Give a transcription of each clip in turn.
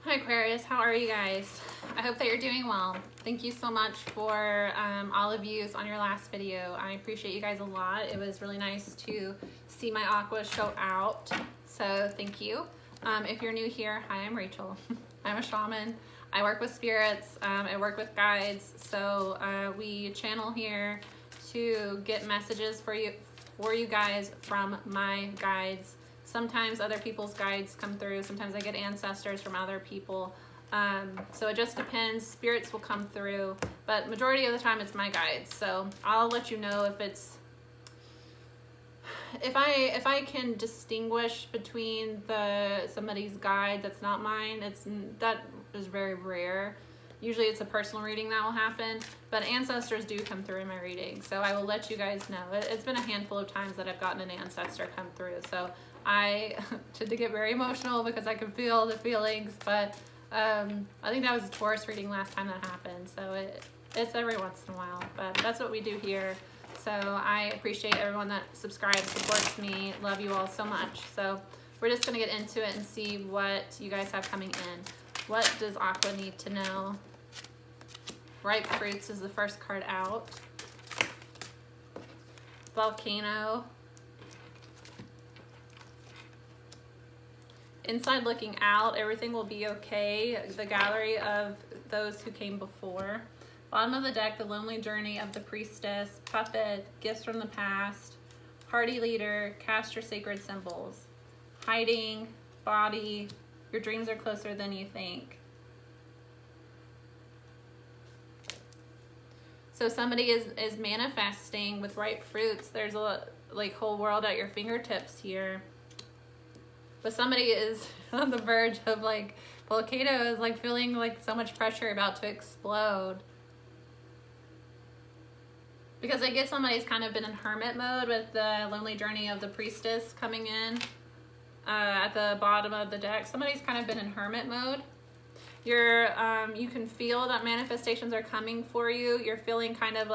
Hi Aquarius, how are you guys? I hope that you're doing well. Thank you so much for all of views on your last video. I appreciate you guys a lot. It was really nice to see my aqua show out, so thank you. If you're new here, hi, I'm Rachel. I'm a shaman. I work with spirits, I work with guides, so we channel here to get messages for you guys from my guides. Sometimes other people's guides come through. Sometimes I get ancestors from other people. So it just depends. Spirits will come through, but majority of the time it's my guides. So I'll let you know if I can distinguish between somebody's guide that's not mine. That is very rare. Usually it's a personal reading that will happen, but ancestors do come through in my reading. So I will let you guys know. It's been a handful of times that I've gotten an ancestor come through. So I tend to get very emotional because I can feel the feelings, but I think that was a Taurus reading last time that happened. So it's every once in a while, but that's what we do here. So I appreciate everyone that subscribes, supports me. Love you all so much. So we're just gonna get into it and see what you guys have coming in. What does Aqua need to know? Ripe fruits is the first card out. Volcano. Inside looking out, everything will be okay. The gallery of those who came before. Bottom of the deck, the lonely journey of the priestess, puppet, gifts from the past, party leader, cast your sacred symbols. Hiding, body, your dreams are closer than you think. So somebody is manifesting with ripe fruits. There's a whole world at your fingertips here. But somebody is on the verge of volcano is feeling so much pressure about to explode. Because I guess somebody's kind of been in hermit mode with the lonely journey of the priestess coming in at the bottom of the deck. Somebody's kind of been in hermit mode. You can feel that manifestations are coming for you. You're feeling kind of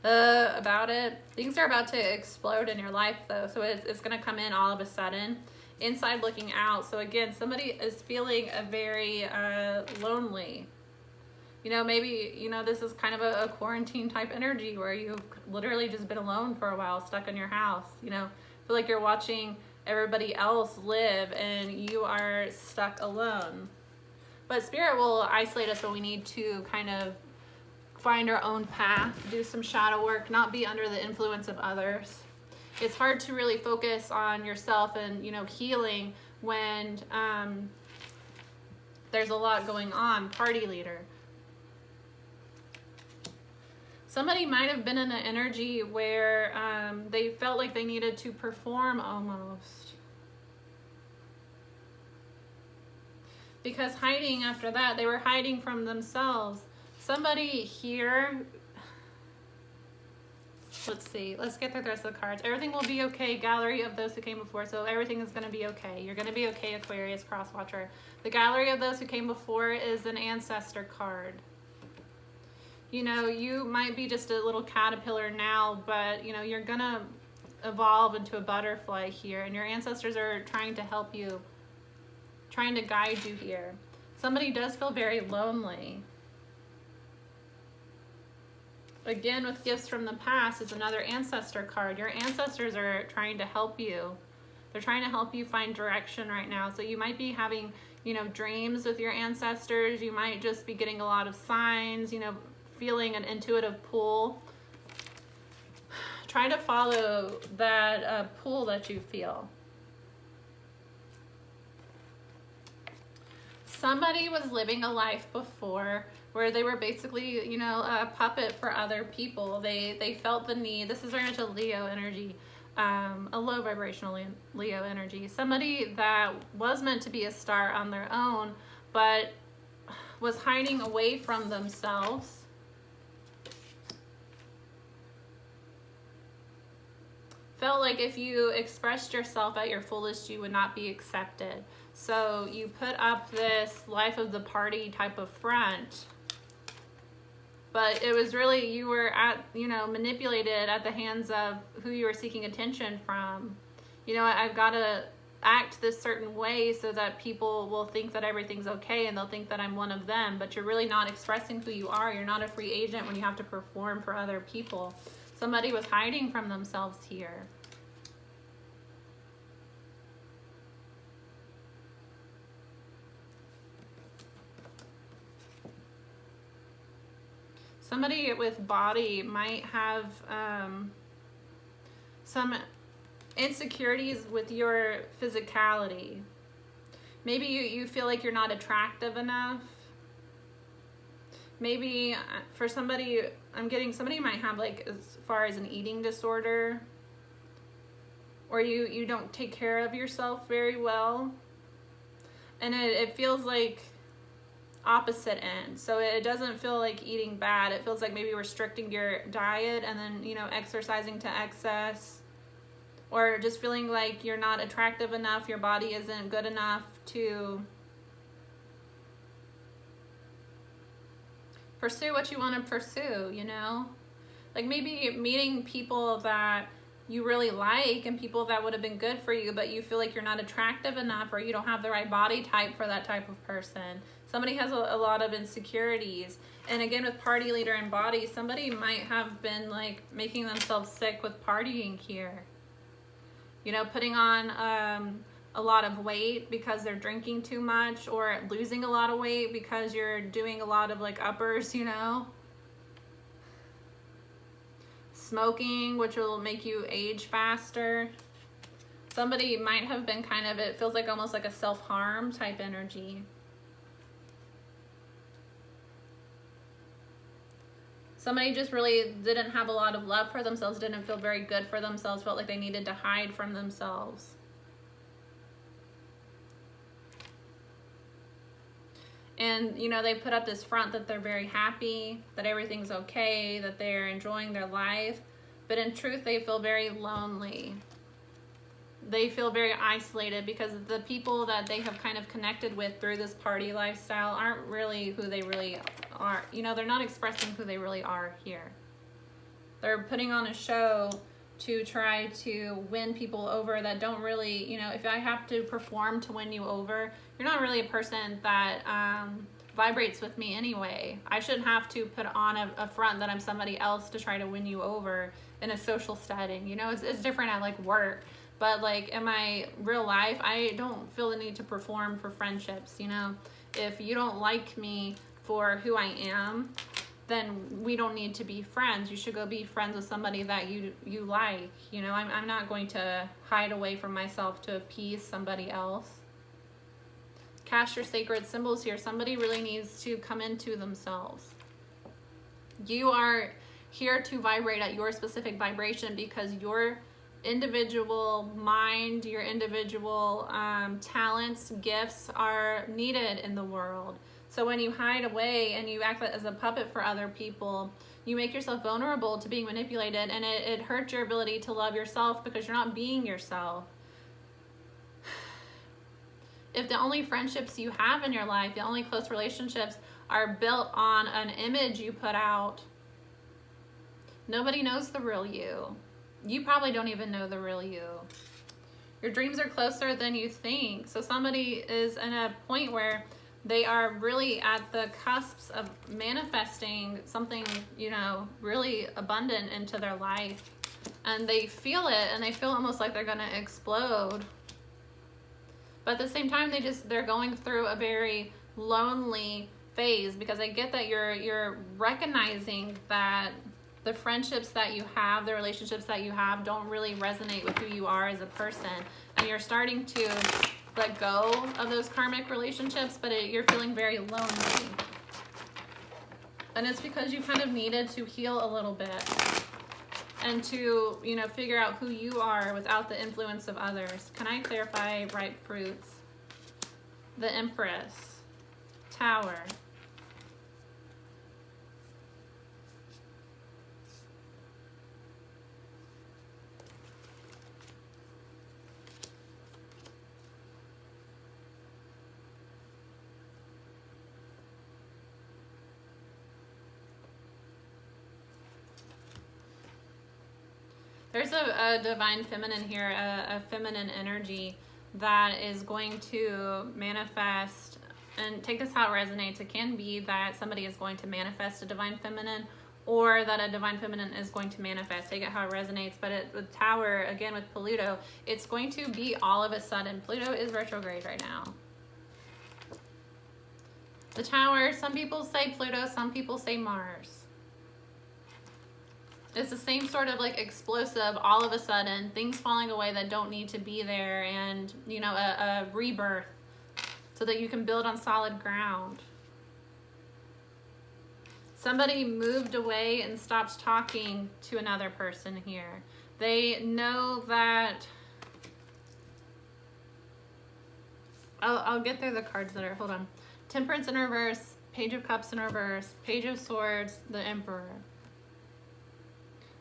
about it. Things are about to explode in your life though, so it's gonna come in all of a sudden. Inside looking out. So again, somebody is feeling a very lonely. Maybe, this is kind of a quarantine type energy where you've literally just been alone for a while, stuck in your house. Feel like you're watching everybody else live and you are stuck alone. But Spirit will isolate us when we need to kind of find our own path, do some shadow work, not be under the influence of others. It's hard to really focus on yourself and, healing when there's a lot going on. Party leader. Somebody might have been in an energy where they felt like they needed to perform almost. Because hiding after that, they were hiding from themselves. Somebody here... Let's see. Let's get through the rest of the cards. Everything will be okay. Gallery of those who came before. So everything is going to be okay. You're going to be okay, Aquarius, Crosswatcher. The gallery of those who came before is an Ancestor card. You might be just a little caterpillar now, but, you're going to evolve into a butterfly here. And your ancestors are trying to help you, trying to guide you here. Somebody does feel very lonely. Again, with gifts from the past is another Ancestor card. Your ancestors are trying to help you. They're trying to help you find direction right now. So you might be having, dreams with your ancestors. You might just be getting a lot of signs, feeling an intuitive pull. Try to follow that pull that you feel. Somebody was living a life before where they were basically, a puppet for other people. They felt the need. This is very much a Leo energy, a low vibrational Leo energy. Somebody that was meant to be a star on their own, but was hiding away from themselves. Felt like if you expressed yourself at your fullest, you would not be accepted. So you put up this life of the party type of front, but it was really, you were manipulated at the hands of who you were seeking attention from. I've got act this certain way so that people will think that everything's okay and they'll think that I'm one of them, but you're really not expressing who you are. You're not a free agent when you have to perform for other people. Somebody was hiding from themselves here. Somebody with body might have some insecurities with your physicality. Maybe you feel like you're not attractive enough. Maybe for somebody, I'm getting somebody might have like as far as an eating disorder, or you don't take care of yourself very well. And it feels like opposite end. So it doesn't feel like eating bad. It feels like maybe restricting your diet and then, you know, exercising to excess, or just feeling like you're not attractive enough, your body isn't good enough to pursue what you want to pursue, you know? Like maybe meeting people that you really like and people that would have been good for you, but you feel like you're not attractive enough, or you don't have the right body type for that type of person. Somebody has a lot of insecurities. And again, with party leader and body, somebody might have been like making themselves sick with partying here. You know, putting on a lot of weight because they're drinking too much, or losing a lot of weight because you're doing a lot of like uppers, you know. Smoking, which will make you age faster. Somebody might have been kind of, it feels like almost like a self-harm type energy. Somebody just really didn't have a lot of love for themselves, didn't feel very good for themselves, felt like they needed to hide from themselves. And, you know, they put up this front that they're very happy, that everything's okay, that they're enjoying their life. But in truth, they feel very lonely. They feel very isolated because the people that they have kind of connected with through this party lifestyle aren't really who they really are. You know, they're not expressing who they really are here. They're putting on a show to try to win people over that don't really, you know, if I have to perform to win you over, you're not really a person that vibrates with me anyway. I shouldn't have to put on a front that I'm somebody else to try to win you over in a social setting. You know, it's different at like work, but like in my real life, I don't feel the need to perform for friendships. You know, if you don't like me for who I am, then we don't need to be friends. You should go be friends with somebody that you like. You know, I'm not going to hide away from myself to appease somebody else. Cast your sacred symbols here. Somebody really needs to come into themselves. You are here to vibrate at your specific vibration because your individual mind, your individual talents, gifts are needed in the world. So when you hide away and you act as a puppet for other people, you make yourself vulnerable to being manipulated, and it hurts your ability to love yourself because you're not being yourself. If the only friendships you have in your life, the only close relationships are built on an image you put out, nobody knows the real you. You probably don't even know the real you. Your dreams are closer than you think. So somebody is in a point where they are really at the cusps of manifesting something, you know, really abundant into their life. And they feel it, and they feel almost like they're going to explode. But at the same time, they're going through a very lonely phase, because I get that you're recognizing that the friendships that you have, the relationships that you have don't really resonate with who you are as a person. And you're starting to let go of those karmic relationships, but you're feeling very lonely. And it's because you kind of needed to heal a little bit and to, you know, figure out who you are without the influence of others. Can I clarify ripe fruits? The Empress, Tower. There's a divine feminine here, a feminine energy that is going to manifest, and take this how it resonates. It can be that somebody is going to manifest a divine feminine, or that a divine feminine is going to manifest. Take it how it resonates. But the Tower, again with Pluto, it's going to be all of a sudden. Pluto is retrograde right now. The Tower, some people say Pluto, some people say Mars. It's the same sort of like explosive, all of a sudden, things falling away that don't need to be there, and, you know, a rebirth so that you can build on solid ground. Somebody moved away and stopped talking to another person here. They know that... I'll get through the cards that are... Hold on. Temperance in reverse, Page of Cups in reverse, Page of Swords, the Emperor.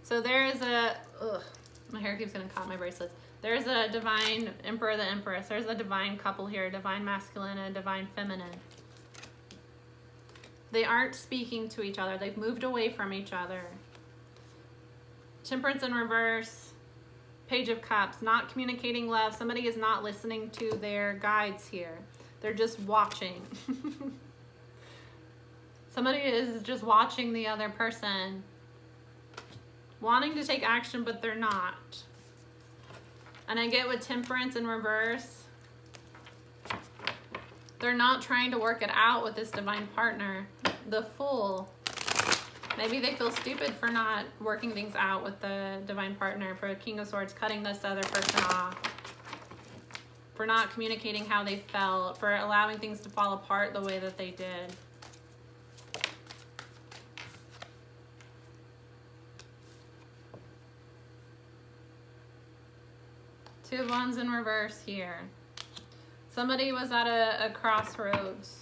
So there is a... Ugh, my hair keeps getting caught in my bracelets. There's a divine Emperor, the Empress. There's a divine couple here, divine masculine and divine feminine. They aren't speaking to each other. They've moved away from each other. Temperance in reverse, Page of Cups, not communicating love. Somebody is not listening to their guides here. They're just watching. Somebody is just watching the other person, wanting to take action, but they're not. And I get with Temperance in reverse, they're not trying to work it out with this divine partner. The Fool. Maybe they feel stupid for not working things out with the divine partner. For King of Swords, cutting this other person off. For not communicating how they felt. For allowing things to fall apart the way that they did. Two of Wands in reverse here. Somebody was at a crossroads.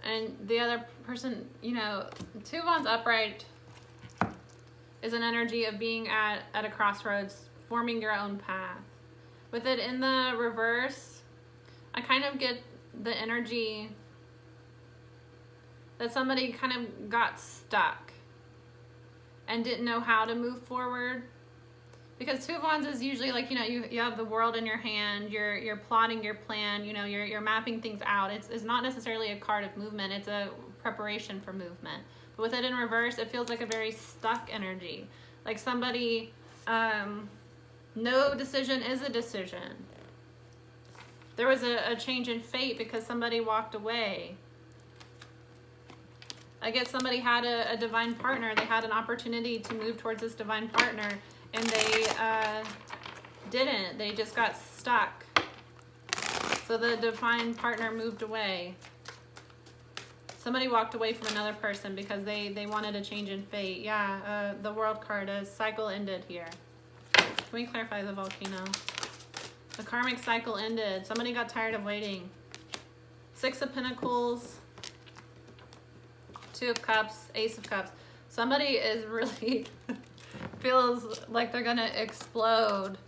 And the other person, you know, Two of Wands upright is an energy of being at a crossroads, forming your own path. With it in the reverse, I kind of get the energy that somebody kind of got stuck and didn't know how to move forward. Because Two of Wands is usually like, you know, you have the world in your hand, you're plotting your plan, you know, you're mapping things out. It's not necessarily a card of movement, it's a preparation for movement. But with it in reverse, it feels like a very stuck energy. Like somebody, no decision is a decision. There was a change in fate because somebody walked away. I guess somebody had a divine partner. They had an opportunity to move towards this divine partner, and they didn't. They just got stuck. So the divine partner moved away. Somebody walked away from another person because they wanted a change in fate. Yeah, the World card, a cycle ended here. Can we clarify the volcano? The karmic cycle ended. Somebody got tired of waiting. Six of Pentacles, Two of Cups, Ace of Cups. Somebody is really feels like they're gonna explode,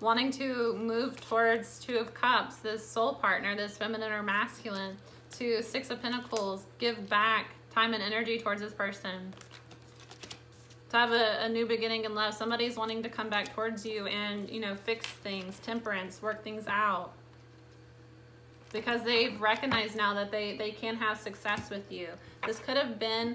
wanting to move towards Two of Cups, this soul partner, this feminine or masculine, to Six of Pentacles, give back time and energy towards this person. To have a new beginning in love. Somebody's wanting to come back towards you and, you know, fix things, temperance, work things out. Because they've recognized now that they can have success with you. This could have been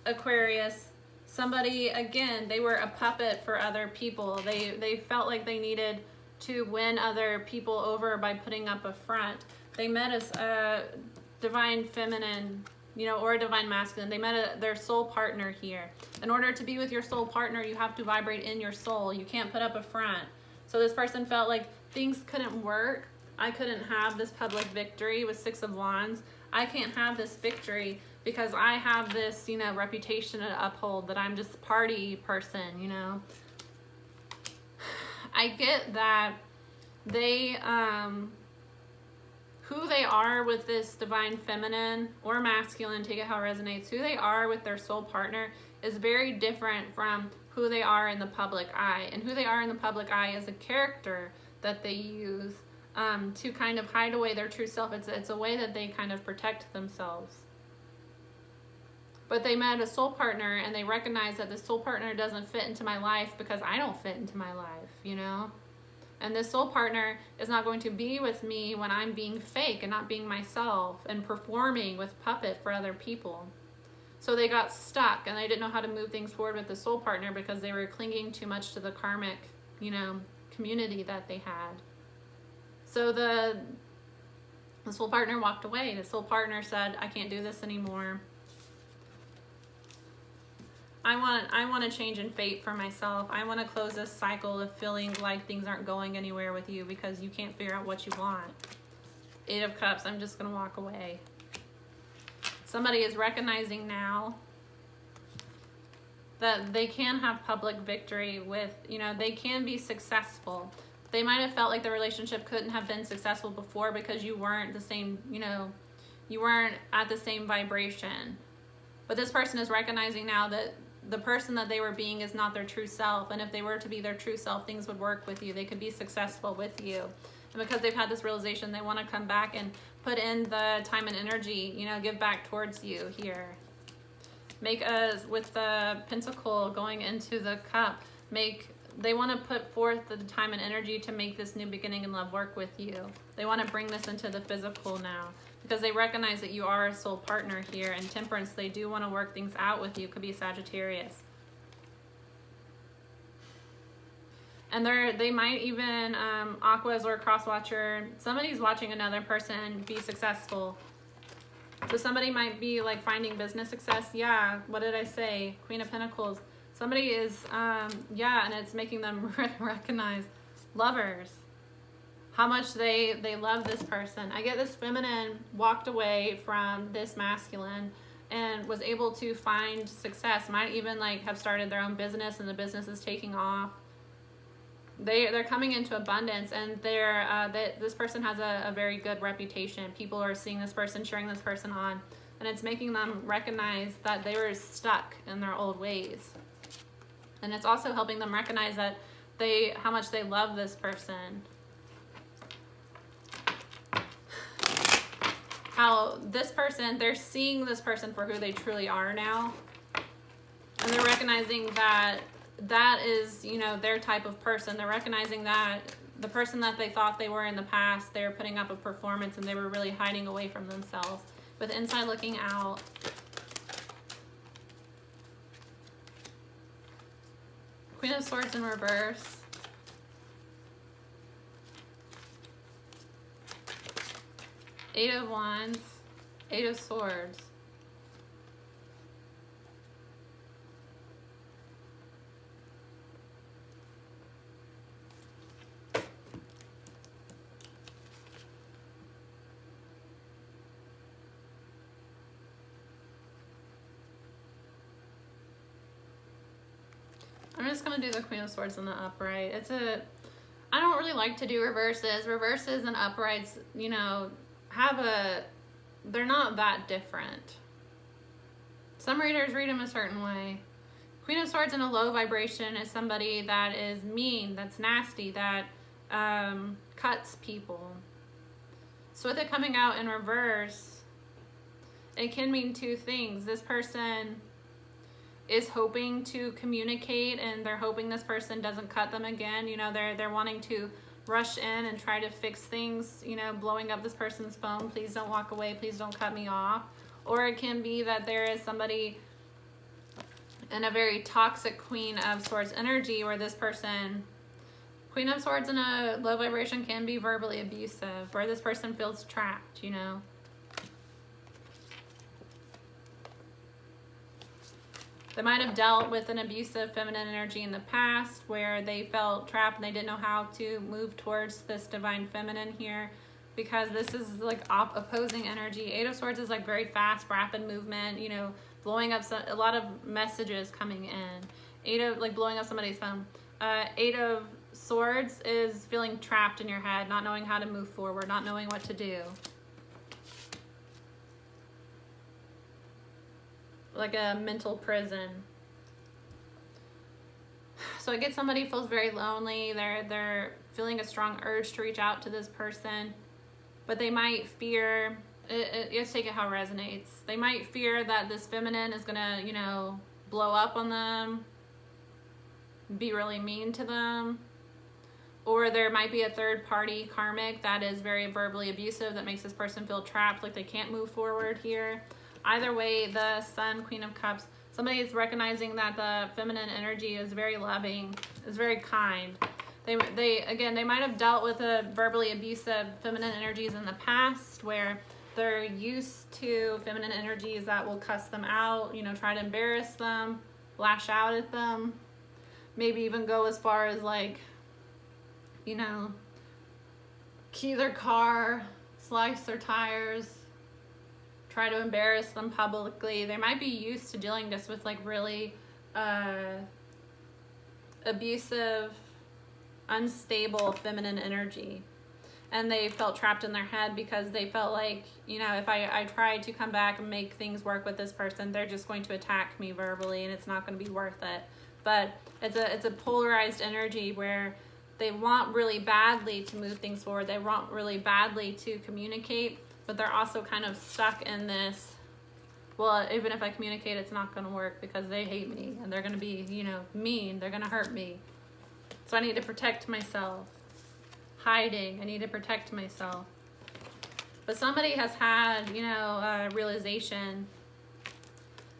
Aquarius. Somebody, again, they were a puppet for other people. They felt like they needed to win other people over by putting up a front. They met as a divine feminine, you know, or a divine masculine. They met their soul partner here. In order to be with your soul partner, you have to vibrate in your soul. You can't put up a front. So this person felt like things couldn't work. I couldn't have this public victory with Six of Wands. I can't have this victory because I have this, you know, reputation to uphold, that I'm just a party person, you know. I get that they, who they are with this divine feminine or masculine, take it how it resonates, who they are with their soul partner is very different from who they are in the public eye. And who they are in the public eye is a character that they use to kind of hide away their true self. It's a way that they kind of protect themselves. But they met a soul partner and they recognize that the soul partner doesn't fit into my life because I don't fit into my life, you know? And this soul partner is not going to be with me when I'm being fake and not being myself and performing with puppet for other people. So they got stuck and they didn't know how to move things forward with the soul partner because they were clinging too much to the karmic, you know, community that they had. So the soul partner walked away. The soul partner said, I can't do this anymore. I want to change in fate for myself. I want to close this cycle of feeling like things aren't going anywhere with you because you can't figure out what you want. 8 of Cups, I'm just going to walk away. Somebody is recognizing now that they can have public victory with, you know, they can be successful. They might have felt like the relationship couldn't have been successful before because you weren't the same, you know, you weren't at the same vibration. But this person is recognizing now that the person that they were being is not their true self. And if they were to be their true self, things would work with you. They could be successful with you. And because they've had this realization, they want to come back and put in the time and energy, you know, give back towards you here. Make us, with the Pentacle going into the Cup, they want to put forth the time and energy to make this new beginning in love work with you. They want to bring this into the physical now because they recognize that you are a soul partner here. And Temperance, they do want to work things out with you. Could be Sagittarius. And they might even, Aquas or Cross Watcher, somebody's watching another person be successful. So somebody might be like finding business success. Yeah, what did I say? Queen of Pentacles. Somebody is, yeah, and it's making them recognize lovers. How much they love this person. I get this feminine walked away from this masculine and was able to find success. Might even like have started their own business and the business is taking off. They're coming into abundance and this person has a very good reputation. People are seeing this person, cheering this person on, and it's making them recognize that they were stuck in their old ways. And it's also helping them recognize that how much they love this person. How this person, they're seeing this person for who they truly are now. And they're recognizing that is, you know, their type of person. They're recognizing that the person that they thought they were in the past, they were putting up a performance and they were really hiding away from themselves. With inside looking out. Queen of Swords in reverse. Eight of Wands. 8 of Swords. I'm just going to do the Queen of Swords in the upright. I don't really like to do reverses. Reverses and uprights, you know, they're not that different. Some readers read them a certain way. Queen of Swords in a low vibration is somebody that is mean, that's nasty, that cuts people. So with it coming out in reverse, it can mean two things. This person is hoping to communicate and they're hoping this person doesn't cut them again. You know, they're wanting to rush in and try to fix things, you know, blowing up this person's phone. Please don't walk away. Please don't cut me off. Or it can be that there is somebody in a very toxic Queen of Swords energy where this person, Queen of Swords in a low vibration can be verbally abusive, where this person feels trapped, you know. They might have dealt with an abusive feminine energy in the past where they felt trapped and they didn't know how to move towards this divine feminine here, because this is like opposing energy. 8 of Swords is like very fast, rapid movement, you know, blowing up a lot of messages coming in. Blowing up somebody's phone. 8 of Swords is feeling trapped in your head, not knowing how to move forward, not knowing what to do. Like a mental prison. So I get somebody feels very lonely. They're feeling a strong urge to reach out to this person, but they might fear, just take it how it resonates. They might fear that this feminine is gonna, you know, blow up on them, be really mean to them. Or there might be a third party karmic that is very verbally abusive that makes this person feel trapped, like they can't move forward here. Either way, the Sun, Queen of Cups, somebody is recognizing that the feminine energy is very loving, is very kind. They might have dealt with a verbally abusive feminine energies in the past where they're used to feminine energies that will cuss them out, you know, try to embarrass them, lash out at them, maybe even go as far as like, you know, key their car, slice their tires, try to embarrass them publicly. They might be used to dealing just with like really abusive, unstable feminine energy. And they felt trapped in their head because they felt like, you know, if I try to come back and make things work with this person, they're just going to attack me verbally and it's not going to be worth it. But it's a polarized energy where they want really badly to move things forward. They want really badly to communicate, but they're also kind of stuck in this, well, even if I communicate, it's not going to work because they hate me and they're going to be, you know, mean. They're going to hurt me. So I need to protect myself. Hiding. I need to protect myself. But somebody has had, you know, a realization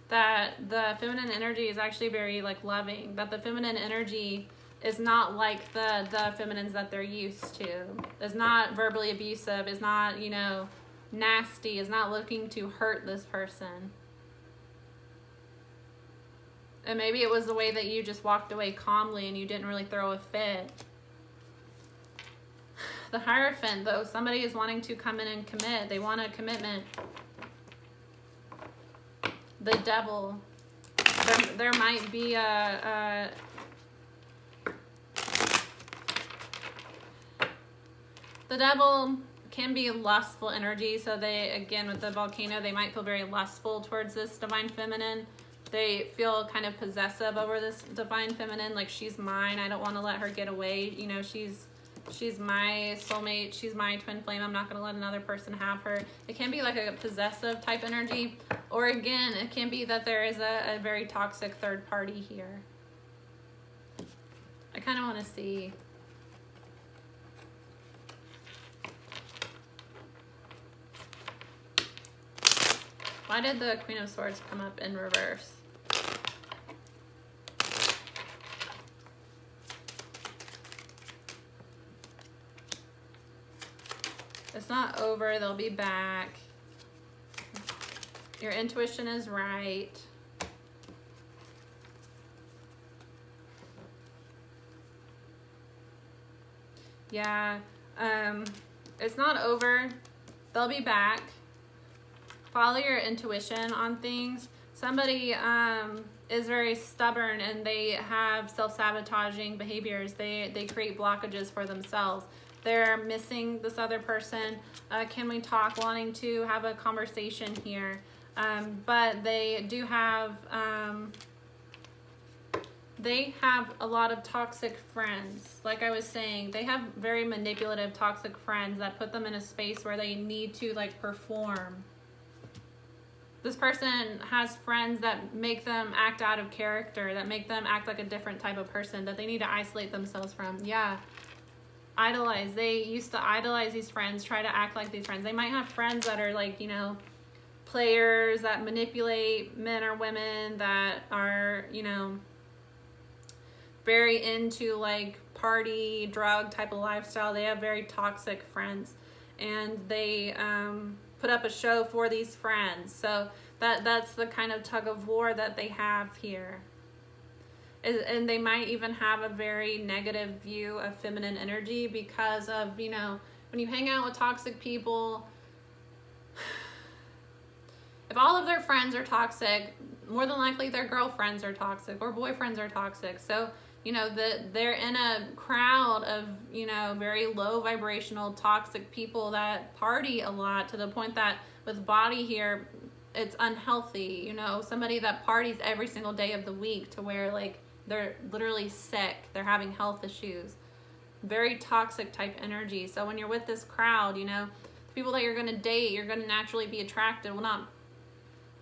that the feminine energy is actually very like loving, that the feminine energy is not like the feminines that they're used to, is not verbally abusive, is not, you know, nasty, is not looking to hurt this person. And maybe it was the way that you just walked away calmly and you didn't really throw a fit. The Hierophant, though, somebody is wanting to come in and commit. They want a commitment. The Devil. There might be the Devil can be lustful energy. So they, again, with the Volcano, they might feel very lustful towards this Divine Feminine. They feel kind of possessive over this Divine Feminine. Like, she's mine. I don't want to let her get away. You know, she's my soulmate. She's my twin flame. I'm not going to let another person have her. It can be like a possessive type energy. Or again, it can be that there is a very toxic third party here. I kind of want to see. Why did the Queen of Swords come up in reverse? It's not over. They'll be back. Your intuition is right. Yeah. It's not over. They'll be back. Follow your intuition on things. Somebody is very stubborn and they have self-sabotaging behaviors. They create blockages for themselves. They're missing this other person. Can we talk? Wanting to have a conversation here. But they do have, a lot of toxic friends. Like I was saying, they have very manipulative, toxic friends that put them in a space where they need to like perform. This person has friends that make them act out of character, that make them act like a different type of person that they need to isolate themselves from. Yeah. Idolize. They used to idolize these friends, try to act like these friends. They might have friends that are like, you know, players that manipulate men or women, that are, you know, very into like party, drug type of lifestyle. They have very toxic friends and they put up a show for these friends. So that's the kind of tug of war that they have here. And they might even have a very negative view of feminine energy because of, you know, when you hang out with toxic people, if all of their friends are toxic, more than likely their girlfriends are toxic or boyfriends are toxic. So, you know, they're in a crowd of, you know, very low vibrational toxic people that party a lot to the point that with body here, it's unhealthy. You know, somebody that parties every single day of the week to where like they're literally sick, they're having health issues. very toxic type energy. So when you're with this crowd, you know, the people that you're going to date, you're going to naturally be attracted. Well,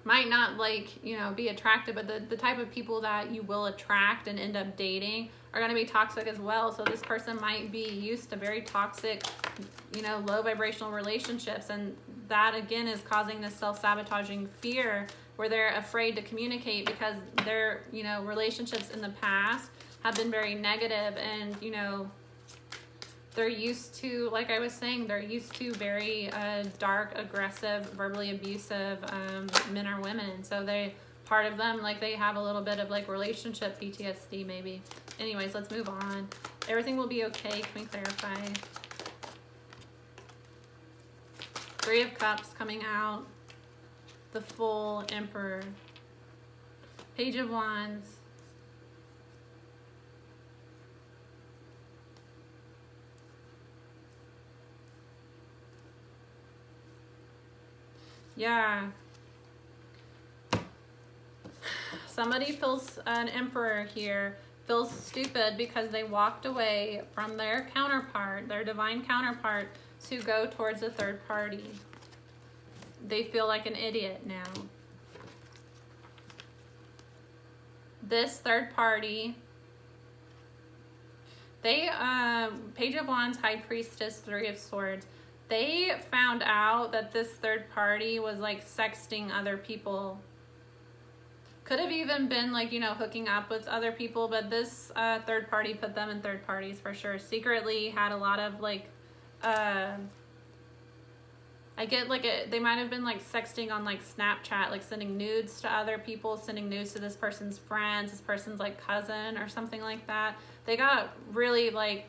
might not like, you know, be attracted, but the type of people that you will attract and end up dating are going to be toxic as well. So this person might be used to very toxic, you know, low vibrational relationships. And that again is causing this self-sabotaging fear where they're afraid to communicate because their, you know, relationships in the past have been very negative, and, you know, they're used to, like I was saying, they're used to very dark, aggressive, verbally abusive men or women. So part of them, like, they have a little bit of like relationship PTSD maybe. Anyways, let's move on. Everything will be okay. Can we clarify? Three of Cups coming out. The Full, Emperor. Page of Wands. Yeah. Somebody feels, an Emperor here, feels stupid because they walked away from their counterpart, their divine counterpart, to go towards a third party. They feel like an idiot now. This third party, they, Page of Wands, High Priestess, Three of Swords, they found out that this third party was like sexting other people. Could have even been like, you know, hooking up with other people, but this third party put them in third parties for sure. Secretly had a lot of like, I get like they might have been like sexting on like Snapchat, like sending nudes to other people, sending nudes to this person's friends, this person's like cousin or something like that. They got really like,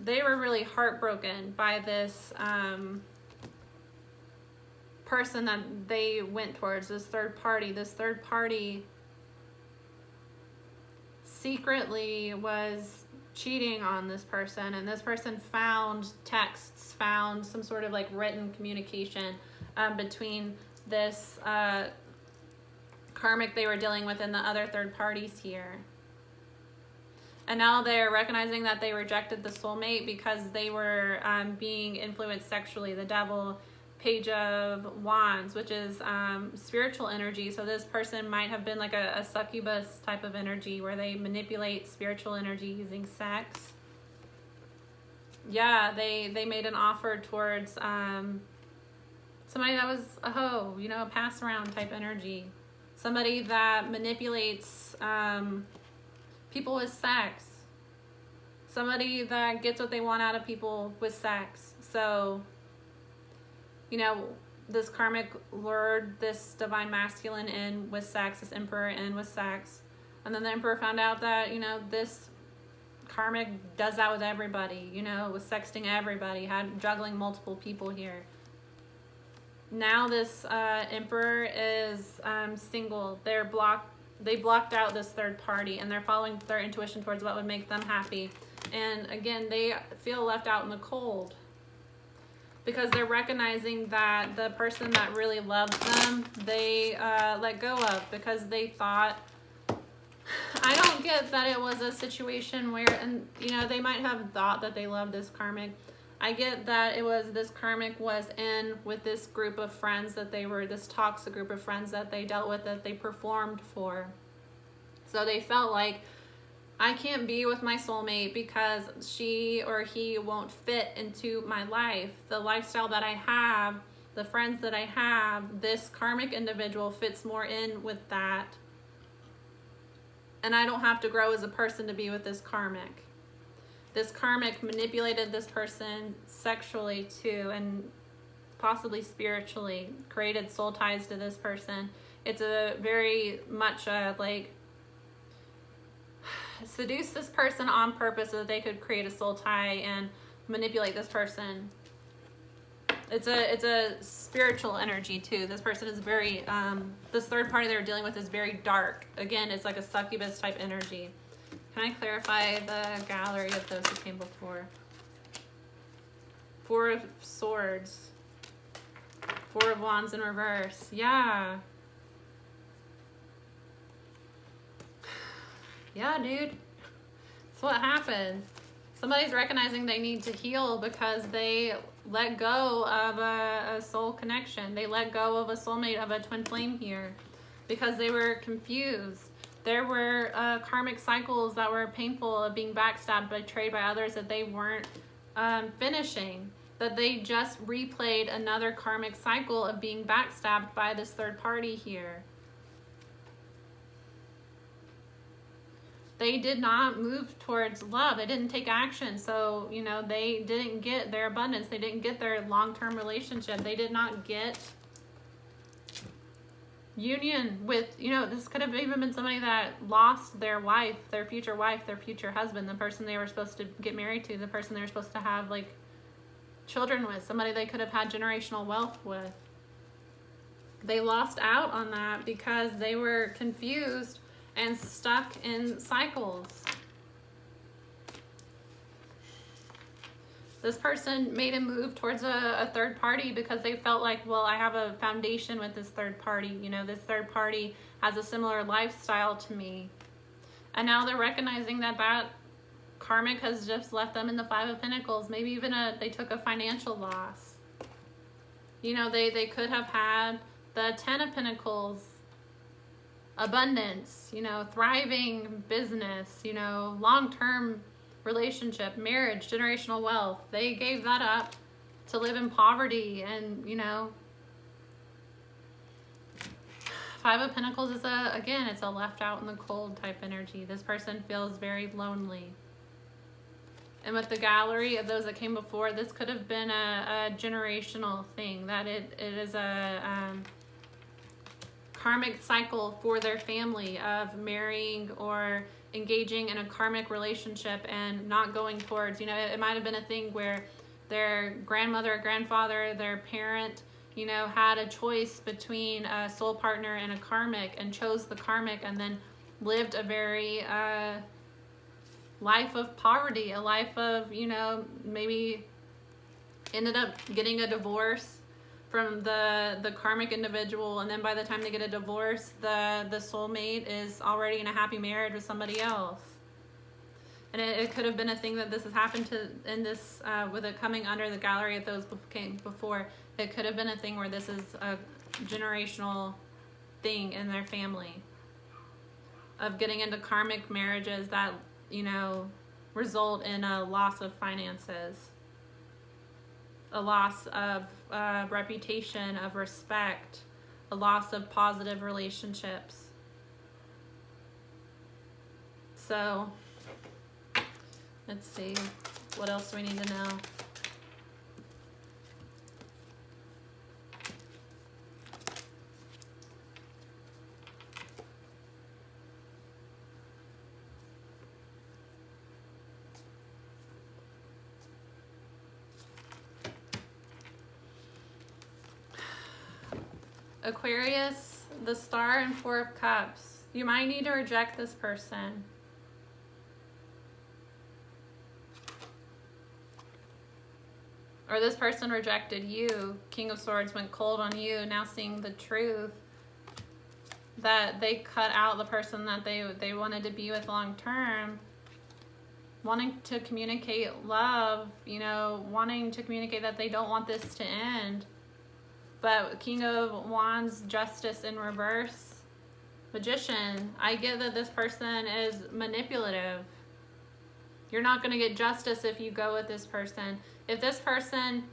they were really heartbroken by this person that they went towards, this third party. This third party secretly was cheating on this person, and this person found texts, found some sort of like written communication between this karmic they were dealing with and the other third parties here. And now they're recognizing that they rejected the soulmate because they were being influenced sexually. The Devil, Page of Wands, which is spiritual energy. So this person might have been like a succubus type of energy where they manipulate spiritual energy using sex. Yeah, they made an offer towards somebody that was a hoe, you know, a pass around type energy. Somebody that manipulates people with sex. Somebody that gets what they want out of people with sex. So, you know, this karmic lured this divine masculine in with sex, this emperor in with sex. And then the emperor found out that, you know, this karmic does that with everybody, you know, was sexting everybody, juggling multiple people here. Now this emperor is single. They blocked out this third party, and they're following their intuition towards what would make them happy. And again, they feel left out in the cold because they're recognizing that the person that really loves them, they let go of because they thought, I don't get that it was a situation where, and you know, they might have thought that they loved this karmic. I get that it was this karmic was in with this group of friends that they were, this toxic group of friends that they dealt with, that they performed for. So they felt like, I can't be with my soulmate because she or he won't fit into my life. The lifestyle that I have, the friends that I have, this karmic individual fits more in with that. And I don't have to grow as a person to be with this karmic. This karmic manipulated this person sexually too, and possibly spiritually, created soul ties to this person. It's a very much like seduce this person on purpose so that they could create a soul tie and manipulate this person. It's a spiritual energy too. This person is very, this third party they're dealing with is very dark. Again, it's like a succubus type energy. Can I clarify the gallery of those who came before? Four of Swords. Four of Wands in reverse. Yeah. Yeah, dude. That's what happens. Somebody's recognizing they need to heal because they let go of a soul connection. They let go of a soulmate, of a twin flame here, because they were confused. There were karmic cycles that were painful, of being backstabbed, betrayed by others that they weren't finishing. That they just replayed another karmic cycle of being backstabbed by this third party here. They did not move towards love. They didn't take action. So, you know, they didn't get their abundance. They didn't get their long-term relationship. They did not get union with, you know, this could have even been somebody that lost their wife, their future husband, the person they were supposed to get married to, the person they were supposed to have, like, children with, somebody they could have had generational wealth with. They lost out on that because they were confused and stuck in cycles. This person made a move towards a third party because they felt like, well, I have a foundation with this third party. You know, this third party has a similar lifestyle to me. And now they're recognizing that that karmic has just left them in the Five of Pentacles. Maybe even they took a financial loss. You know, they could have had the Ten of Pentacles, abundance, you know, thriving business, you know, long-term relationship, marriage, generational wealth. They gave that up to live in poverty. And, you know, Five of Pentacles is again, it's a left out in the cold type energy. This person feels very lonely. And with the gallery of those that came before, this could have been a generational thing, that it is a karmic cycle for their family of marrying or engaging in a karmic relationship and not going towards, you know, it might have been a thing where their grandmother or grandfather, their parent, you know, had a choice between a soul partner and a karmic and chose the karmic, and then lived a very life of poverty, a life of, you know, maybe ended up getting a divorce from the karmic individual, and then by the time they get a divorce, the soulmate is already in a happy marriage with somebody else. And it could have been a thing that this has happened to in this with it coming under the gallery of those came before. It could have been a thing where this is a generational thing in their family of getting into karmic marriages that, you know, result in a loss of finances, a loss of reputation, of respect, a loss of positive relationships. So, let's see, what else do we need to know? Aquarius, the Star and Four of Cups. You might need to reject this person. Or this person rejected you. King of Swords went cold on you. Now seeing the truth that they cut out the person that they wanted to be with long term. Wanting to communicate love, you know, wanting to communicate that they don't want this to end. But King of Wands, Justice in reverse, Magician. I get that this person is manipulative. You're not going to get justice if you go with this person. If this person,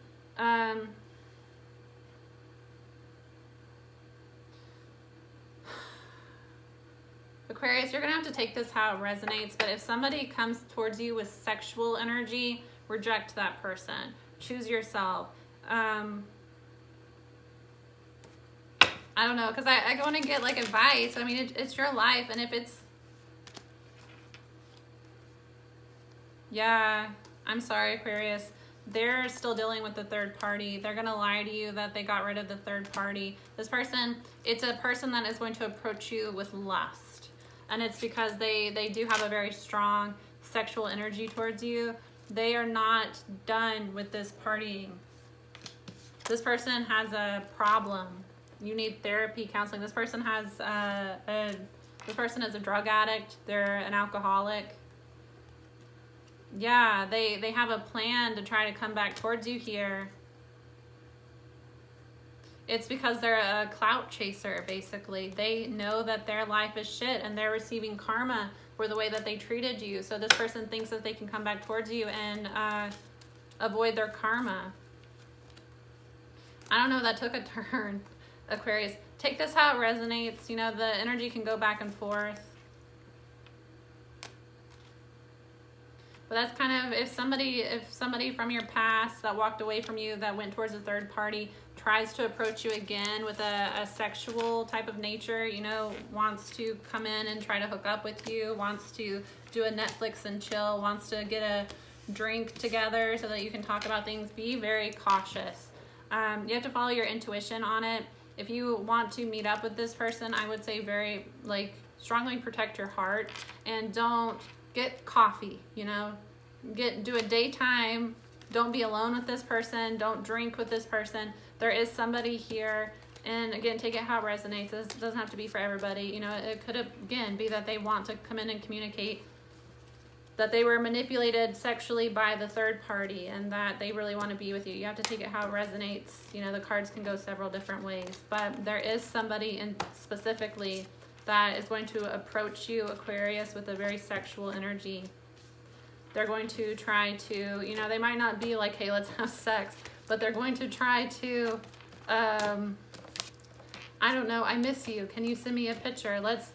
Aquarius, you're going to have to take this how it resonates. But if somebody comes towards you with sexual energy, reject that person. Choose yourself. I don't know, because I want to get, like, advice. I mean, it's your life, and if it's... Yeah, I'm sorry, Aquarius. They're still dealing with the third party. They're going to lie to you that they got rid of the third party. This person, it's a person that is going to approach you with lust. And it's because they do have a very strong sexual energy towards you. They are not done with this partying. This person has a problem. You need therapy, counseling. This person has this person is a drug addict. They're an alcoholic. Yeah, they have a plan to try to come back towards you here. It's because they're a clout chaser, basically. They know that their life is shit and they're receiving karma for the way that they treated you. So this person thinks that they can come back towards you and avoid their karma. I don't know, that took a turn, Aquarius. Take this how it resonates. You know, the energy can go back and forth. But that's kind of, if somebody from your past that walked away from you, that went towards a third party, tries to approach you again with a sexual type of nature, you know, wants to come in and try to hook up with you, wants to do a Netflix and chill, wants to get a drink together so that you can talk about things, be very cautious. You have to follow your intuition on it. If you want to meet up with this person, I would say very, like, strongly protect your heart and don't get coffee, you know, do a daytime. Don't be alone with this person. Don't drink with this person. There is somebody here, and again, take it how it resonates. This doesn't have to be for everybody. You know, it could, again, be that they want to come in and communicate that they were manipulated sexually by the third party and that they really want to be with you. You have to take it how it resonates. You know, the cards can go several different ways, but there is somebody in specifically that is going to approach you, Aquarius, with a very sexual energy. They're going to try to, you know, they might not be like, hey, let's have sex, but they're going to try to, I don't know, I miss you. Can you send me a picture? Let's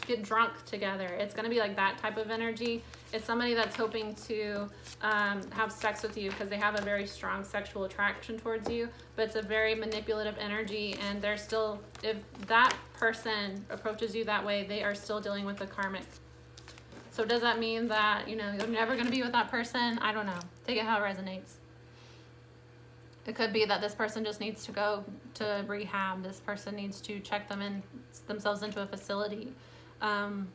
get drunk together. It's going to be like that type of energy. It's somebody that's hoping to have sex with you because they have a very strong sexual attraction towards you, but it's a very manipulative energy, and they're still, if that person approaches you that way, they are still dealing with the karmic. So does that mean that, you know, you're never going to be with that person? I don't know. Take it how it resonates. It could be that this person just needs to go to rehab. This person needs to check themselves into a facility. And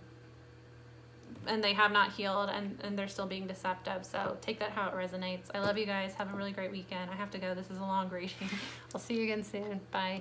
they have not healed, and they're still being deceptive. So take that how it resonates. I love you guys. Have a really great weekend. I have to go. This is a long reading. I'll see you again soon. Bye.